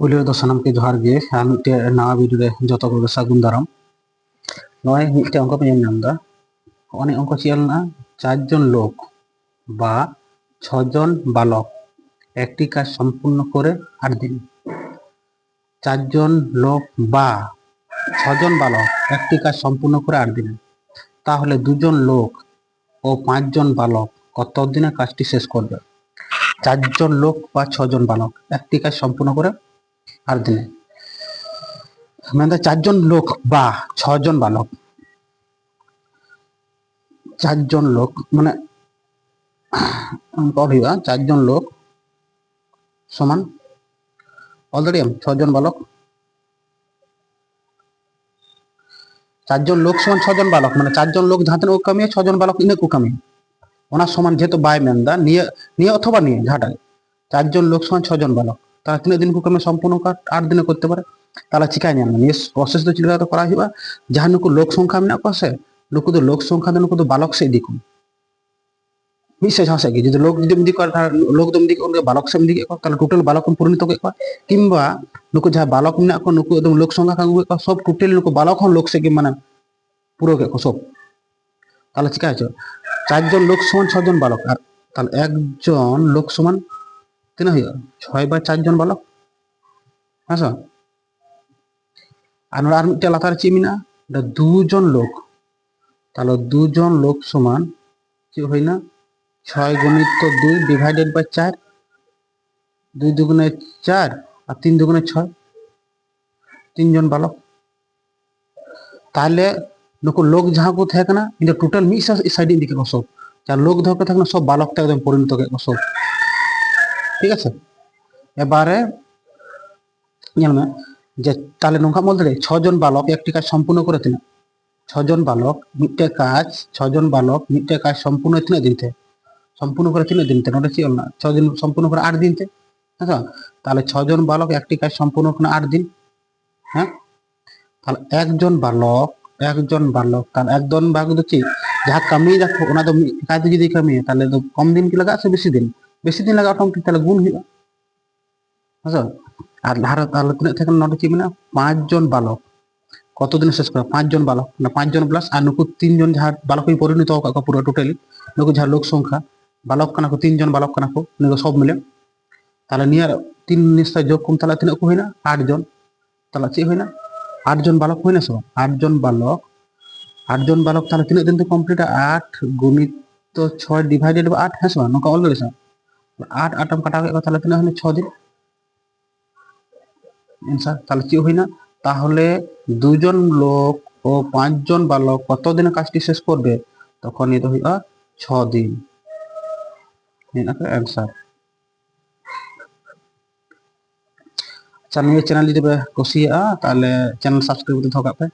ᱯᱳᱭᱞᱳ ᱫᱚ ᱥᱟᱱᱟᱢ ᱠᱚ ᱡᱚᱦᱟᱨ ᱜᱮ ᱟᱨ ᱢᱤᱫᱴᱮᱡ ᱱᱟᱣᱟ ᱵᱷᱤᱰᱤᱭᱳ ᱨᱮ ᱡᱚᱛᱚ ᱠᱚᱜᱮ ᱥᱟᱹᱜᱩᱱ ᱫᱟᱨᱟᱢ। নয় মিনিটে অঙ্ক পেয়ে নামদা অনেক অঙ্ক চেয়াল না চারজন লোক বা ছজন বালক একটি কাজ সম্পূর্ণ করে 8 দিন। চারজন লোক বা ছজন বালক একটি কাজ সম্পূর্ণ করে 8 দিনে, তাহলে দুজন লোক ও 5জন বালক কত দিনে কাজটি শেষ করবে? চারজন লোক বা ছজন বালক একটি কাজ সম্পূর্ণ করে 8 দিনে, মানে চারজন লোক বা ছজন বালক, চারজন লোক মানে পড়িবা চারজন লোক সমান অলরেডি ছজন বালক, চারজন লোক সমান ছজন বালক মানে চারজন লোক যাহাতে ও কামিয়ে ছজন বালক ইনে কো কামিয়ে ওনা সমান যেহেতু বাই মেনদা নিয়ে নিয়ে অথবা নিয়ে যাহাটা চারজন লোক সমান ছজন বালক তারা তিন দিন কো কামে সম্পূর্ণ কাজ 8 দিনে করতে পারে। তাহলে চিকাই নিয়ে নিয়ে প্রসেস তো চিন্তা করা হইবা যাহা নুকু লোক সংখ্যা মেনা কসে নুকু তো লোক সংখ্যা নুকু তো বালক से दिखो मिसे झासे की যদি লোক যদি মিদি করে লোক দম দিকে ওকে বালক সেম দিকে তাহলে টোটাল বালক পরিণত কে কিংবা নুকু যাহা বালক মেনা को নুকু একদম লোক সংখ্যা কাগু को सब টোটাল নুকু বালক হন লোক से কি মানে পুরো কে সব। তাহলে চিকা আছে চারজন লোক সমান ছজন বালক আর তাহলে একজন লোক সমান তিন হইয়া 6 বা 4 জন বালক আচ্ছা। আর মিটা লাতার চিমিনা এটা দুজন লোক, তাহলে দুজন লোক সমান কি হয় না 6 গুণিত 2 ডিভাইডেড বাই 4, 2 দুগুণে 4 আর 3 দুগুণে 6, তিনজন বালক। তাহলে নুকু লোক যাহা को থাকে না ইন টোটাল মিস সাইড দিকে সব যার লোক ধরকে থাকে না সব বালকটা একদম পরিণত কে সব, ঠিক আছে। এবারে জানবে যে তাহলে নৌকা বলতে ছজন বালক একটি কাজ সম্পূর্ণ করে তিনা ছজন বালক মিটে কাজ ছজন বালক মিটে কাজ সম্পূর্ণ তিনা দিনতে সম্পূর্ণ করে তিনা দিনতে ওটা কি হল না 6 দিন সম্পূর্ণ করে 8 দিনতে, আচ্ছা। তাহলে ছজন বালক একটি কাজ সম্পূর্ণ করে 8 দিন, হ্যাঁ। তাহলে একজন বালক তাহলে একজন বালক দেখছি যাহা কামিয়ে দেখো ওনা তো কাজ যদি কামিয়ে তাহলে তো কম দিন কি লাগা আছে বেশি দিন লাগা অটোমেটিক তাহলে গুণ হইবা, আচ্ছা। আর ধারা তাহলে তিনা থেকে নটা কি মানে 5 জন বালক কতদিন শেষ করে 5 জন বালক না 5 জন প্লাস আর নুকু 3 জন যাহা বালকই পরিণত হোক পুরো টোটালি নুকু যাহা লোক সংখ্যা বালক কানা को 3 জন বালক কানা को নুকু সব মিলে তাহলে নিয়ার 3 নিশ্চয় যোগ কম তাহলে তিনা को হইনা 8 জন, তাহলে কি হইনা 8 জন বালক হইনা সব 8 জন বালক তাহলে তিনা দিন তো কমপ্লিট 8 গুণিত 6 ডিভাইডেড বাই 8 হ্যাঁ সব নুকু অলরেডি সব 8 8 কাটা গেল তাহলে তিনা হইনা 6 দিন आंसर। তাহলে কি হইনা তাহলে দুজন লোক ও 5 জন বালক কত দিনে কাজটি শেষ করবে তখন এটা হইবা 6 দিন, এটা आंसर। আচ্ছা নিয়ে চ্যানেল যদি কুসিয়া তাহলে চ্যানেল সাবস্ক্রাইব করতে থাকবে।